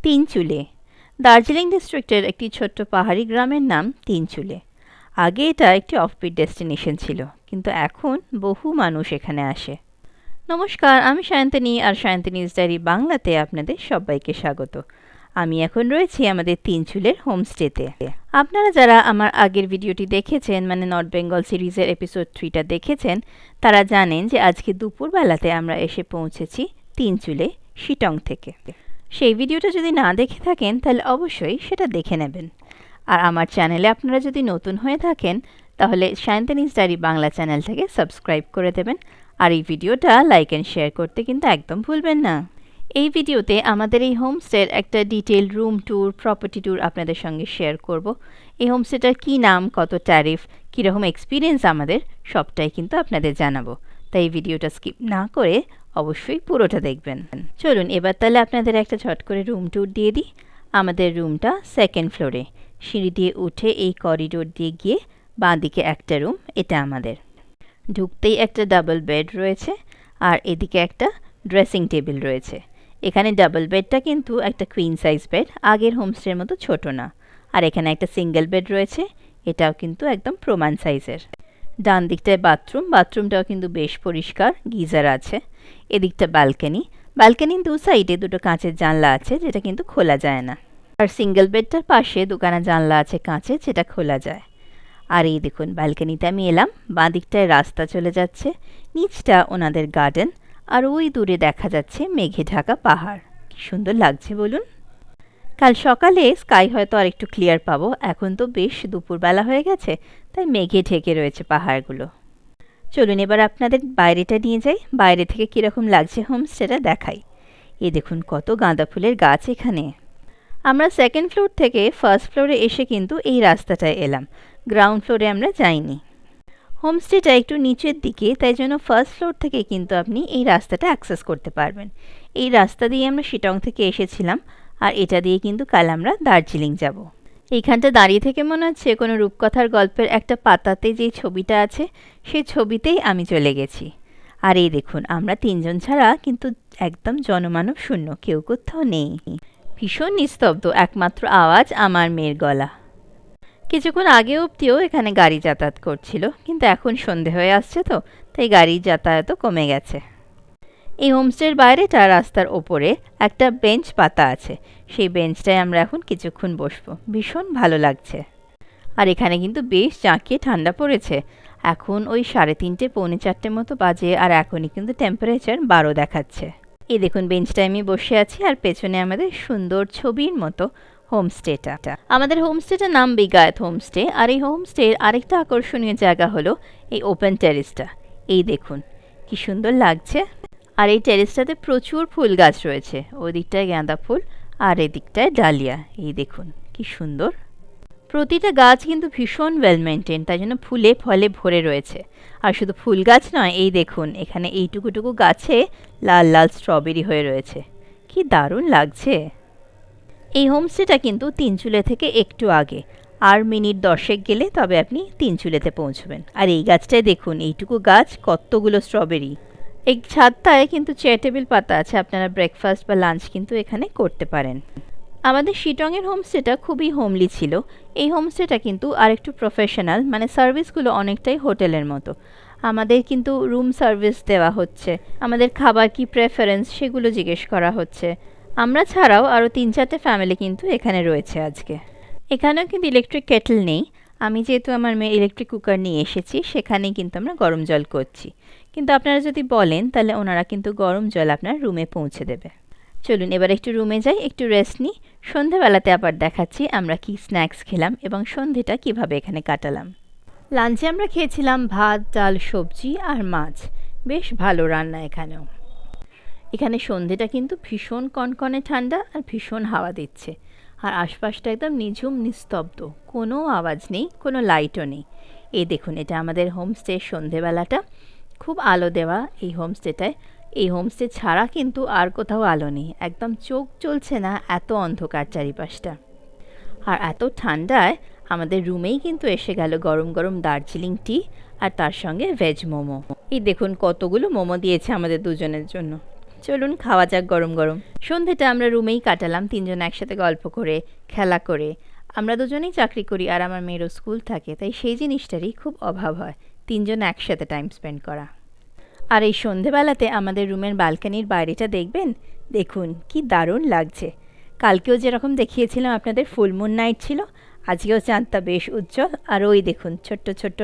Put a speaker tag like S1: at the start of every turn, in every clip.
S1: তিনচুলে দার্জিলিং ডিস্ট্রিক্টের একটি ছোট্ট পাহাড়ি গ্রামের নাম তিনচুলে। আগে এটা একটি অফবিট ডেস্টিনেশন ছিল, কিন্তু এখন বহু মানুষ এখানে আসে। নমস্কার, আমি সায়ন্তনী, আর সায়ন্তনীজ ডায়েরি বাংলাতে আপনাদের সবাইকে স্বাগত। আমি এখন রয়েছি আমাদের তিনচুলের হোমস্টেতে। আপনারা যারা আমার আগের ভিডিওটি দেখেছেন, মানে নর্থ বেঙ্গল সিরিজের এপিসোড 3টা দেখেছেন, তারা জানেন যে আজকে দুপুরবেলাতে আমরা এসে পৌঁছেছি তিনচুলে শিটং থেকে। সেই ভিডিওটা যদি না দেখে থাকেন তাহলে অবশ্যই সেটা দেখে নেবেন। আর আমার চ্যানেলে আপনারা যদি নতুন হয়ে থাকেন তাহলে সায়ন্তনীজ ডায়েরি বাংলা চ্যানেলটাকে সাবস্ক্রাইব করে দেবেন, আর এই ভিডিওটা লাইক অ্যান্ড শেয়ার করতে কিন্তু একদম ভুলবেন না। এই ভিডিওতে আমাদের এই হোমস্টের একটা detail room tour, property tour আপনাদের সঙ্গে শেয়ার করব। এই হোমস্টেটার কী নাম, কত ট্যারিফ, কীরকম এক্সপিরিয়েন্স আমাদের, সবটাই কিন্তু আপনাদের জানাবো। তাই এই ভিডিওটা স্কিপ না করে অবশ্যই পুরোটা দেখবেন। চলুন এবার তাহলে আপনাদের একটা ঝট করে রুম ট্যুর দিয়ে দিই। আমাদের রুমটা সেকেন্ড ফ্লোরে, সিঁড়ি দিয়ে উঠে এই করিডোর দিয়ে গিয়ে বাঁ দিকে একটা রুম, এটা আমাদের। ঢুকতেই একটা ডাবল বেড রয়েছে, আর এদিকে একটা ড্রেসিং টেবিল রয়েছে। এখানে ডাবল বেডটা কিন্তু একটা কুইন সাইজ বেড, আগের হোমস্টের মতো ছোট না। আর এখানে একটা সিঙ্গেল বেড রয়েছে, এটাও কিন্তু একদম প্রমাণ সাইজের। ডান দিকটায় বাথরুমটাও কিন্তু বেশ পরিষ্কার, গিজার আছে। এদিকটা ব্যালকনির দু সাইডে দুটো কাঁচের জানলা আছে, যেটা কিন্তু খোলা যায় না। আর সিঙ্গেল বেডটার পাশে দুখানা জানলা আছে কাঁচের, যেটা খোলা যায়। আর এই দেখুন ব্যালকনিতে আমি এলাম, বাঁ দিকটায় রাস্তা চলে যাচ্ছে, নিচটা ওনাদের গার্ডেন, আর ওই দূরে দেখা যাচ্ছে মেঘে ঢাকা পাহাড়। কি সুন্দর লাগছে বলুন। কাল সকালে স্কাই হয়তো আর একটু ক্লিয়ার পাবো, এখন তো বেশ দুপুরবেলা হয়ে গেছে, তাই মেঘে ঢেকে রয়েছে পাহাড়গুলো। চলুন এবার আপনাদের বাইরেটা নিয়ে যাই, বাইরে থেকে কীরকম লাগছে হোমস্টেটা দেখাই। এই দেখুন কত গাঁদা ফুলের গাছ এখানে। আমরা সেকেন্ড ফ্লোর থেকে ফার্স্ট ফ্লোরে এসে কিন্তু এই রাস্তাটায় এলাম, গ্রাউন্ড ফ্লোরে আমরা যাইনি। হোমস্টেটা একটু নিচের দিকে, তাই জন্য ফার্স্ট ফ্লোর থেকে কিন্তু আপনি এই রাস্তাটা অ্যাক্সেস করতে পারবেন। এই রাস্তা দিয়ে আমরা শিটং থেকে এসেছিলাম, আর এটা দিয়ে কিন্তু কাল আমরা দার্জিলিং যাব। এইখানটা দাঁড়িয়ে থেকে মনে হচ্ছে কোনো রূপকথার গল্পের একটা পাতাতে যেই ছবিটা আছে সেই ছবিতেই আমি চলে গেছি। আর এই দেখুন আমরা তিনজন ছাড়া কিন্তু একদম জনমানব শূন্য, কেউ কোথাও নেই। ভীষণ নিস্তব্ধ, একমাত্র আওয়াজ আমার মেয়ের গলা। কিছুক্ষণ আগে অবধিও এখানে গাড়ি যাতায়াত করছিল, কিন্তু এখন সন্ধে হয়ে আসছে তো, তাই গাড়ির যাতায়াতও কমে গেছে। এই হোমস্টের বাইরেটা রাস্তার ওপরে একটা বেঞ্চ পাতা আছে, সেই বেঞ্চটায় আমরা এখন কিছুক্ষণ বসবো, ভীষণ ভালো লাগছে। আর এখানে কিন্তু বেশ জাঁকিয়ে ঠান্ডা পড়েছে, এখন ওই 3:30 পৌনে 4টে মতো বাজে, আর এখনই কিন্তু টেম্পারেচার 12 দেখাচ্ছে। এই দেখুন বেঞ্চটায় আমি বসে আছি, আর পেছনে আমাদের সুন্দর ছবির মতো হোমস্টেটা। আমাদের হোমস্টেটার নাম বিগায়েত হোমস্টে। আর এই হোমস্টের আরেকটা আকর্ষণীয় জায়গা হলো এই ওপেন টেরেসটা। এই দেখুন কি সুন্দর লাগছে। আর এই টেরেসটাতে প্রচুর ফুল গাছ রয়েছে, ওই দিকটায় গাঁদা ফুল আর এদিকটায় ডালিয়া। এই দেখুন কি সুন্দর। প্রতিটা গাছ কিন্তু ভীষণ ওয়েল মেনটেন, তাই জন্য ফুলে ফলে ভরে রয়েছে। আর শুধু ফুল গাছ নয়, এই দেখুন এখানে এইটুকুটুকু গাছে লাল লাল স্ট্রবেরি হয়ে রয়েছে, কি দারুণ লাগছে। এই হোমস্টেটা কিন্তু তিনচুলে থেকে একটু আগে, আর মিনিট 10 গেলে তবে আপনি তিনচুলেতে পৌঁছবেন। আর এই গাছটায় দেখুন, এইটুকু গাছ কতগুলো স্ট্রবেরি। এই ছাদটায় কিন্তু চেয়ার টেবিল পাতা আছে, আপনারা ব্রেকফাস্ট বা লাঞ্চ কিন্তু এখানে করতে পারেন। আমাদের শিটংয়ের হোমস্টেটা খুবই হোমলি ছিল, এই হোমস্টেটা কিন্তু আরেকটু প্রফেশনাল, মানে সার্ভিসগুলো অনেকটাই হোটেলের মতো। আমাদের কিন্তু রুম সার্ভিস দেওয়া হচ্ছে, আমাদের খাবার কি প্রেফারেন্স সেগুলো জিজ্ঞেস করা হচ্ছে। আমরা ছাড়াও আরও 3-4টে ফ্যামিলি কিন্তু এখানে রয়েছে আজকে। এখানেও কিন্তু ইলেকট্রিক কেটল নেই, আমি যেহেতু আমার মেয়ে ইলেকট্রিক কুকার নিয়ে এসেছি, সেখানেই কিন্তু আমরা গরম জল করছি। কিন্তু আপনারা যদি বলেন তাহলে ওনারা কিন্তু গরম জল আপনার রুমে পৌঁছে দেবে। চলুন এবার একটু রুমে যাই, একটু রেস্ট নিই। সন্ধেবেলাতে আবার দেখাচ্ছি আমরা কি স্ন্যাক্স খেলাম এবং সন্ধেটা কিভাবে এখানে কাটালাম। লাঞ্চে আমরা খেয়েছিলাম ভাত, ডাল, সবজি আর মাছ, বেশ ভালো রান্না এখানেও। এখানে সন্ধেটা কিন্তু ভীষণ কনকনে ঠান্ডা আর ভীষণ হাওয়া দিচ্ছে, আর আশপাশটা একদম নিঝুম নিস্তব্ধ, কোনো আওয়াজ নেই, কোনো লাইটও নেই। এই দেখুন এটা আমাদের হোমস্টে সন্ধেবেলাটা, খুব আলো দেওয়া এই হোমস্টেটায়। এই হোমস্টে ছাড়া কিন্তু আর কোথাও আলো নেই, একদম চোখ চলছে না, এত অন্ধকার চারিপাশটা। আর এত ঠান্ডায় আমাদের রুমেই কিন্তু এসে গেল গরম গরম দার্জিলিং টি, আর তার সঙ্গে ভেজ মোমো। এই দেখুন কতগুলো মোমো দিয়েছে আমাদের দুজনের জন্য। চলুন খাওয়া যাক গরম গরম। সন্ধেটা আমরা রুমেই কাটালাম, তিনজন একসাথে গল্প করে, খেলা করে। আমরা দুজনেই চাকরি করি আর আমার মেয়েরও স্কুল থাকে, তাই সেই জিনিসটারই খুব অভাব হয়, তিনজন একসাথে টাইম স্পেন্ড করা। আর এই সন্ধেবেলাতে আমাদের রুমের ব্যালকনির বাইরেটা দেখবেন, দেখুন কি দারুণ লাগছে। কালকেও যেরকম দেখিয়েছিলাম আপনাদের ফুল মুন নাইট ছিল, আজকেও চাঁদটা বেশ উজ্জ্বল। আর ওই দেখুন ছোট্ট ছোট্ট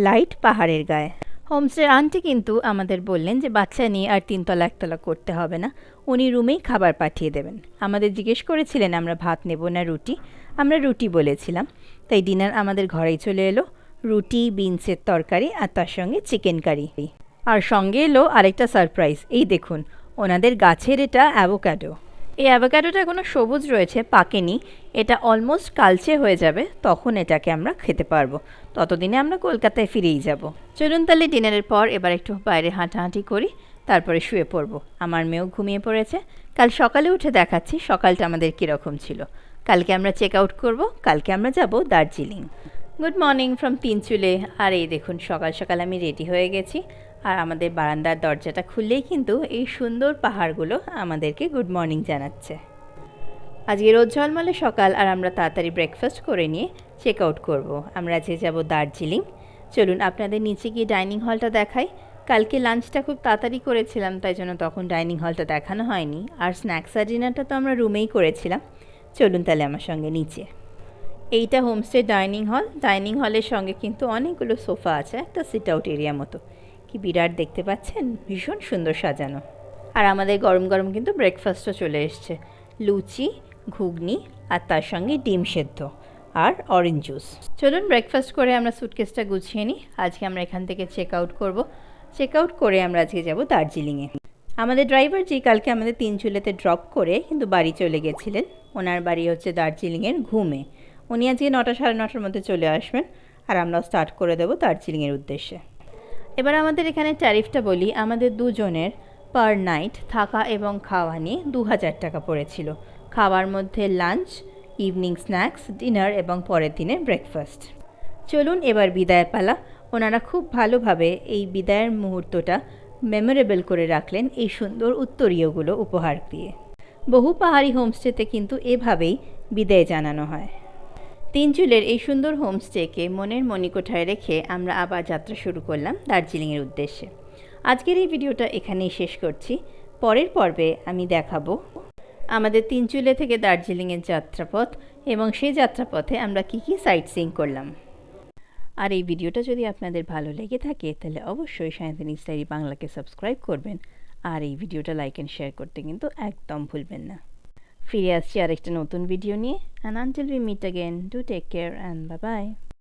S1: লাইট পাহাড়ের গায়ে। হোমস্টের আন্টি কিন্তু আমাদের বললেন যে বাচ্চা নিয়ে আর তিনতলা একতলা করতে হবে না, উনি রুমেই খাবার পাঠিয়ে দেবেন। আমাদের জিজ্ঞেস করেছিলেন আমরা ভাত নেব না রুটি, আমরা রুটি বলেছিলাম, তাই ডিনার আমাদের ঘরেই চলে এলো। রুটি, বিনসের তরকারি আর তার সঙ্গে চিকেন কারি। আর সঙ্গে এলো আরেকটা সারপ্রাইজ, এই দেখুন ওনাদের গাছের এটা অ্যাভোক্যাডো। এই অ্যাভোক্যাডোটা এখনো সবুজ রয়েছে, পাকেনি। এটা অলমোস্ট কালচে হয়ে যাবে, তখন এটাকে আমরা খেতে পারবো। ততদিনে আমরা কলকাতায় ফিরেই যাব। চলুন তাহলে ডিনারের পর এবার একটু বাইরে হাঁটাহাঁটি করি, তারপরে শুয়ে পড়বো। আমার মেয়েও ঘুমিয়ে পড়েছে। কাল সকালে উঠে দেখাচ্ছি সকালটা আমাদের কীরকম ছিল। কালকে আমরা চেক আউট করবো, কালকে আমরা যাব Darjeeling. Good morning from Tinchuley. আর এই দেখুন সকাল সকাল আমি রেডি হয়ে গেছি, আর আমাদের বারান্দার দরজাটা খুললেই কিন্তু এই সুন্দর পাহাড়গুলো আমাদেরকে গুড মর্নিং জানাচ্ছে। আজকে রোদ ঝলমলে সকাল, আর আমরা তাড়াতাড়ি ব্রেকফাস্ট করে নিয়ে চেক আউট করবো। আমরা আজকে যাব দার্জিলিং। চলুন আপনাদের নিচে গিয়ে ডাইনিং হলটা দেখাই। কালকে লাঞ্চটা খুব তাড়াতাড়ি করেছিলাম, তাই জন্য তখন ডাইনিং হলটা দেখানো হয়নি। আর স্ন্যাক্স আর ডিনারটা তো আমরা রুমেই করেছিলাম। চলুন তাহলে আমার সঙ্গে নিচে। এইটা হোমস্টে ডাইনিং হল। ডাইনিং হলের সঙ্গে কিন্তু অনেকগুলো সোফা আছে, একটা সিট আউট এরিয়া মতো। কি বিরাট দেখতে পাচ্ছেন, ভীষণ সুন্দর সাজানো। আর আমাদের গরম গরম কিন্তু ব্রেকফাস্টও চলে এসছে, লুচি, ঘুগনি আর তার সঙ্গে ডিম সেদ্ধ আর অরেঞ্জ জুস। চলুন ব্রেকফাস্ট করে আমরা সুটকেসটা গুছিয়ে নিই। আজকে আমরা এখান থেকে চেক আউট করবো। চেক আউট করে আমরা আজকে যাব দার্জিলিংয়ে। আমাদের ড্রাইভার জি কালকে আমাদের তিনচুলেতে ড্রপ করে কিন্তু বাড়ি চলে গেছিলেন। ওনার বাড়ি হচ্ছে দার্জিলিংয়ের ঘুমে। উনি আজকে 9টা সাড়ে 9টার মধ্যে চলে আসবেন, আর আমরা স্টার্ট করে দেবো দার্জিলিংয়ের উদ্দেশ্যে। এবার আমাদের এখানে ট্যারিফটা বলি। আমাদের দুজনের পার নাইট থাকা এবং খাওয়া নিয়ে 2000 টাকা পড়েছিল। খাওয়ার মধ্যে লাঞ্চ, ইভিনিং স্ন্যাক্স, ডিনার এবং পরের দিনের ব্রেকফাস্ট। চলুন এবার বিদায়ের পালা। ওনারা খুব ভালোভাবে এই বিদায়ের মুহূর্তটা মেমোরেবল করে রাখলেন এই সুন্দর উত্তরীয়গুলো উপহার দিয়ে। বহু পাহাড়ি হোমস্টেতে কিন্তু এভাবেই বিদায় জানানো হয়। তিনচুলের এই সুন্দর হোমস্টেকে মনের মণিকোঠায় রেখে আমরা আবার যাত্রা শুরু করলাম দার্জিলিংয়ের উদ্দেশ্যে। আজকের এই ভিডিওটা এখানেই শেষ করছি। পরের পর্বে আমি দেখাবো আমাদের তিনচুলে থেকে দার্জিলিংয়ের যাত্রাপথ, এবং সেই যাত্রাপথে আমরা কী কী সাইট সিইং করলাম। আর এই ভিডিওটা যদি আপনাদের ভালো লেগে থাকে তাহলে অবশ্যই সায়ন্তনীস ডায়েরি বাংলাকে সাবস্ক্রাইব করবেন, আর এই ভিডিওটা লাইক অ্যান্ড শেয়ার করতে কিন্তু একদম ভুলবেন না। ফিরে আসছি আরেকটা নতুন ভিডিও নিয়ে, and until we meet again, do take care and bye bye.